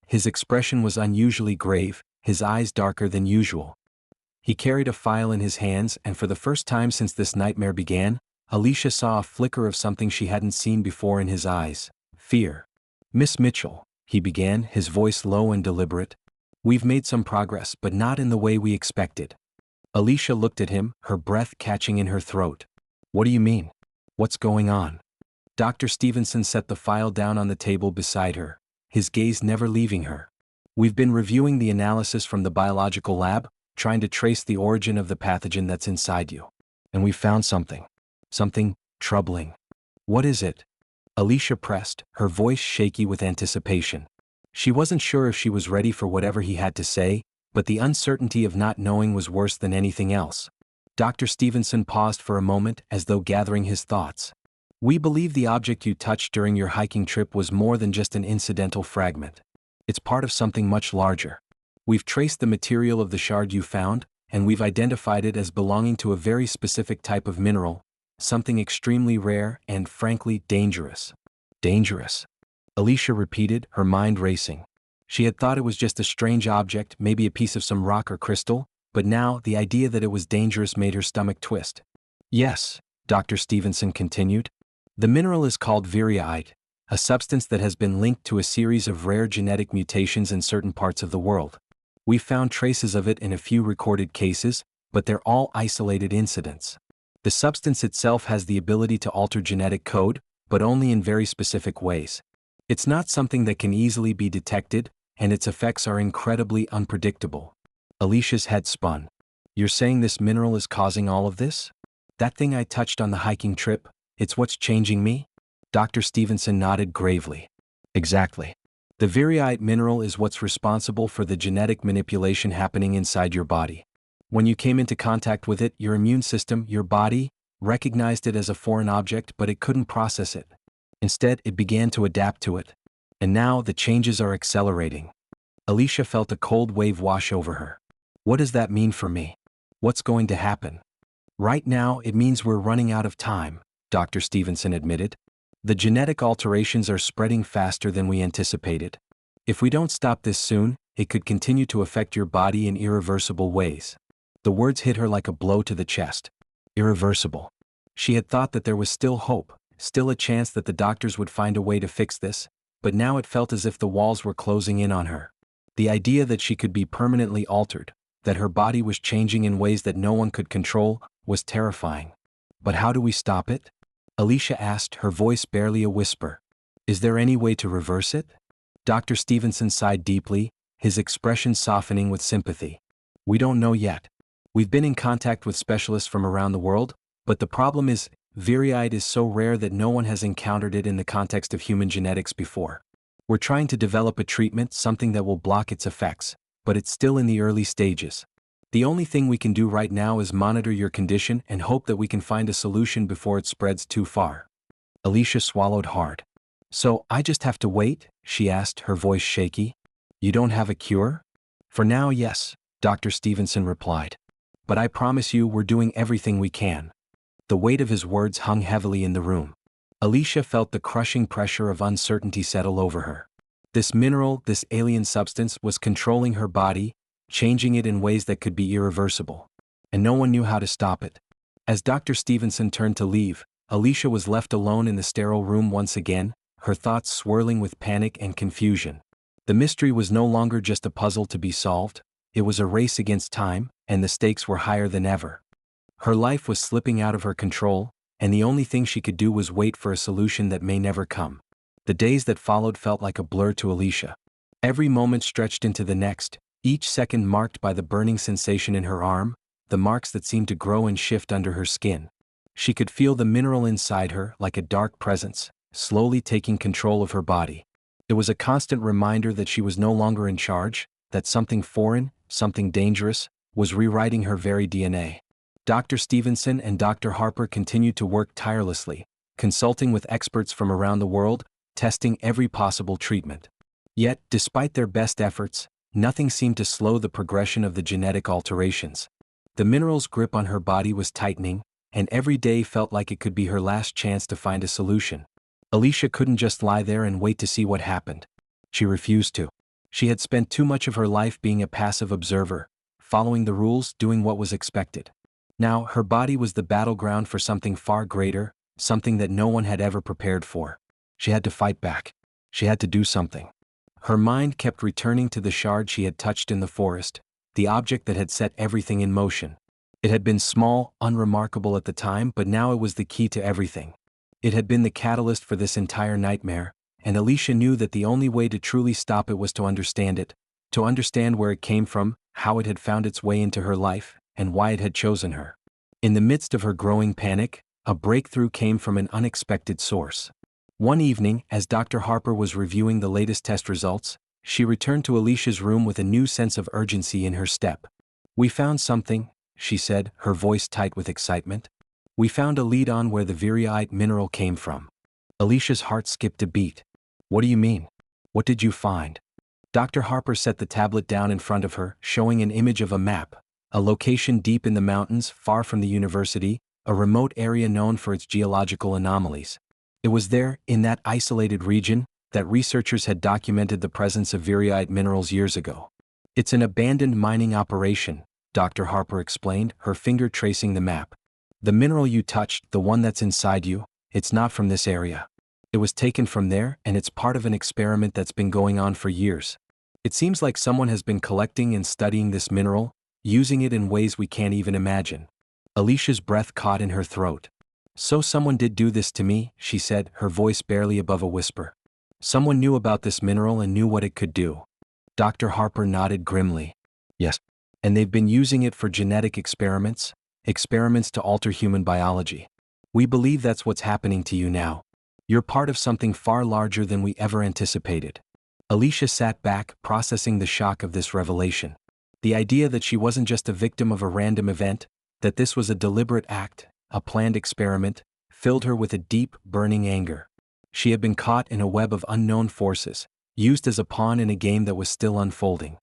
His expression was unusually grave, his eyes darker than usual. He carried a file in his hands, and for the first time since this nightmare began, Alicia saw a flicker of something she hadn't seen before in his eyes: fear. "Miss Mitchell," he began, his voice low and deliberate, "we've made some progress, but not in the way we expected." Alicia looked at him, her breath catching in her throat. "What do you mean? What's going on?" Dr. Stevenson set the file down on the table beside her, his gaze never leaving her. "We've been reviewing the analysis from the biological lab, trying to trace the origin of the pathogen that's inside you. And we found something. Something troubling." "What is it?" Alicia pressed, her voice shaky with anticipation. She wasn't sure if she was ready for whatever he had to say, but the uncertainty of not knowing was worse than anything else. Dr. Stevenson paused for a moment, as though gathering his thoughts. "We believe the object you touched during your hiking trip was more than just an incidental fragment. It's part of something much larger. We've traced the material of the shard you found, and we've identified it as belonging to a very specific type of mineral, something extremely rare and, frankly, dangerous." "Dangerous?" Alicia repeated, her mind racing. She had thought it was just a strange object, maybe a piece of some rock or crystal, but now the idea that it was dangerous made her stomach twist. "Yes," Dr. Stevenson continued. "The mineral is called viriite, a substance that has been linked to a series of rare genetic mutations in certain parts of the world. We've found traces of it in a few recorded cases, but they're all isolated incidents. The substance itself has the ability to alter genetic code, but only in very specific ways. It's not something that can easily be detected, and its effects are incredibly unpredictable." Alicia's head spun. "You're saying this mineral is causing all of this? That thing I touched on the hiking trip, it's what's changing me?" Dr. Stevenson nodded gravely. "Exactly. The viriite mineral is what's responsible for the genetic manipulation happening inside your body. When you came into contact with it, your immune system, your body, recognized it as a foreign object, but it couldn't process it. Instead, it began to adapt to it. And now the changes are accelerating." Alicia felt a cold wave wash over her. "What does that mean for me? What's going to happen?" Right now, it means we're running out of time, Dr. Stevenson admitted. The genetic alterations are spreading faster than we anticipated. If we don't stop this soon, it could continue to affect your body in irreversible ways. The words hit her like a blow to the chest. Irreversible. She had thought that there was still hope, still a chance that the doctors would find a way to fix this, but now it felt as if the walls were closing in on her. The idea that she could be permanently altered, that her body was changing in ways that no one could control, was terrifying. But how do we stop it? Alicia asked, her voice barely a whisper. Is there any way to reverse it? Dr. Stevenson sighed deeply, his expression softening with sympathy. We don't know yet. We've been in contact with specialists from around the world, but the problem is, viriite is so rare that no one has encountered it in the context of human genetics before. We're trying to develop a treatment, something that will block its effects, but it's still in the early stages. The only thing we can do right now is monitor your condition and hope that we can find a solution before it spreads too far. Alicia swallowed hard. So, I just have to wait? She asked, her voice shaky. You don't have a cure? For now, yes, Dr. Stevenson replied. But I promise you we're doing everything we can. The weight of his words hung heavily in the room. Alicia felt the crushing pressure of uncertainty settle over her. This mineral, this alien substance, was controlling her body, changing it in ways that could be irreversible. And no one knew how to stop it. As Dr. Stevenson turned to leave, Alicia was left alone in the sterile room once again, her thoughts swirling with panic and confusion. The mystery was no longer just a puzzle to be solved, it was a race against time, and the stakes were higher than ever. Her life was slipping out of her control, and the only thing she could do was wait for a solution that may never come. The days that followed felt like a blur to Alicia. Every moment stretched into the next, each second marked by the burning sensation in her arm, the marks that seemed to grow and shift under her skin. She could feel the mineral inside her like a dark presence, slowly taking control of her body. It was a constant reminder that she was no longer in charge, that something foreign, something dangerous, was rewriting her very DNA. Dr. Stevenson and Dr. Harper continued to work tirelessly, consulting with experts from around the world, testing every possible treatment. Yet, despite their best efforts, nothing seemed to slow the progression of the genetic alterations. The mineral's grip on her body was tightening, and every day felt like it could be her last chance to find a solution. Alicia couldn't just lie there and wait to see what happened. She refused to. She had spent too much of her life being a passive observer, following the rules, doing what was expected. Now, her body was the battleground for something far greater, something that no one had ever prepared for. She had to fight back. She had to do something. Her mind kept returning to the shard she had touched in the forest, the object that had set everything in motion. It had been small, unremarkable at the time, but now it was the key to everything. It had been the catalyst for this entire nightmare, and Alicia knew that the only way to truly stop it was to understand it, to understand where it came from, how it had found its way into her life, and why it had chosen her. In the midst of her growing panic, a breakthrough came from an unexpected source. One evening, as Dr. Harper was reviewing the latest test results, she returned to Alicia's room with a new sense of urgency in her step. We found something, she said, her voice tight with excitement. We found a lead on where the viriite mineral came from. Alicia's heart skipped a beat. What do you mean? What did you find? Dr. Harper set the tablet down in front of her, showing an image of a map, a location deep in the mountains, far from the university, a remote area known for its geological anomalies. It was there, in that isolated region, that researchers had documented the presence of viriite minerals years ago. It's an abandoned mining operation, Dr. Harper explained, her finger tracing the map. The mineral you touched, the one that's inside you, it's not from this area. It was taken from there, and it's part of an experiment that's been going on for years. It seems like someone has been collecting and studying this mineral, using it in ways we can't even imagine. Alicia's breath caught in her throat. So someone did do this to me, she said, her voice barely above a whisper. Someone knew about this mineral and knew what it could do. Dr. Harper nodded grimly. Yes. And they've been using it for genetic experiments, experiments to alter human biology. We believe that's what's happening to you now. You're part of something far larger than we ever anticipated. Alicia sat back, processing the shock of this revelation. The idea that she wasn't just a victim of a random event, that this was a deliberate act, a planned experiment, filled her with a deep, burning anger. She had been caught in a web of unknown forces, used as a pawn in a game that was still unfolding.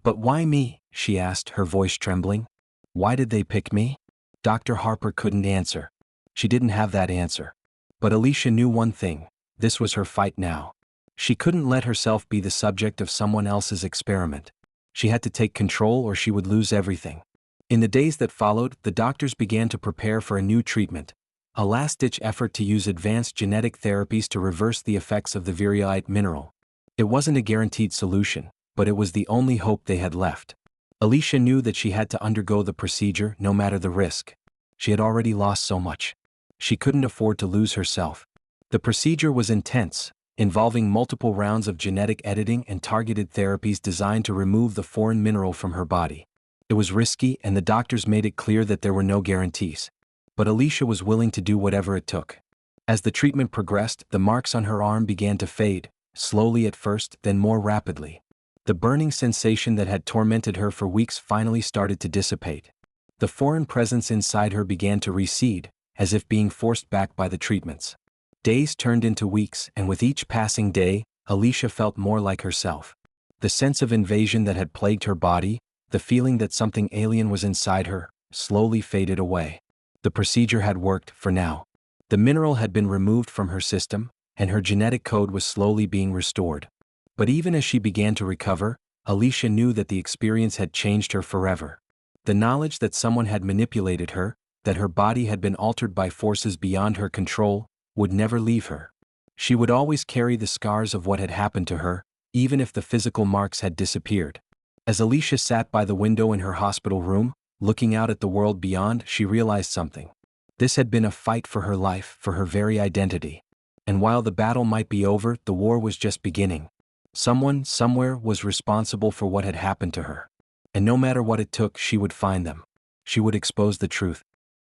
But why me? She asked, her voice trembling. Why did they pick me? Dr. Harper couldn't answer. She didn't have that answer. But Alicia knew one thing: this was her fight now. She couldn't let herself be the subject of someone else's experiment. She had to take control or she would lose everything. In the days that followed, the doctors began to prepare for a new treatment, a last-ditch effort to use advanced genetic therapies to reverse the effects of the virilite mineral. It wasn't a guaranteed solution, but it was the only hope they had left. Alicia knew that she had to undergo the procedure no matter the risk. She had already lost so much. She couldn't afford to lose herself. The procedure was intense, involving multiple rounds of genetic editing and targeted therapies designed to remove the foreign mineral from her body. It was risky, and the doctors made it clear that there were no guarantees. But Alicia was willing to do whatever it took. As the treatment progressed, the marks on her arm began to fade, slowly at first, then more rapidly. The burning sensation that had tormented her for weeks finally started to dissipate. The foreign presence inside her began to recede, as if being forced back by the treatments. Days turned into weeks, and with each passing day, Alicia felt more like herself. The sense of invasion that had plagued her body, the feeling that something alien was inside her, slowly faded away. The procedure had worked, for now. The mineral had been removed from her system, and her genetic code was slowly being restored. But even as she began to recover, Alicia knew that the experience had changed her forever. The knowledge that someone had manipulated her, that her body had been altered by forces beyond her control, would never leave her. She would always carry the scars of what had happened to her, even if the physical marks had disappeared. As Alicia sat by the window in her hospital room, looking out at the world beyond, she realized something. This had been a fight for her life, for her very identity. And while the battle might be over, the war was just beginning. Someone, somewhere, was responsible for what had happened to her. And no matter what it took, she would find them. She would expose the truth.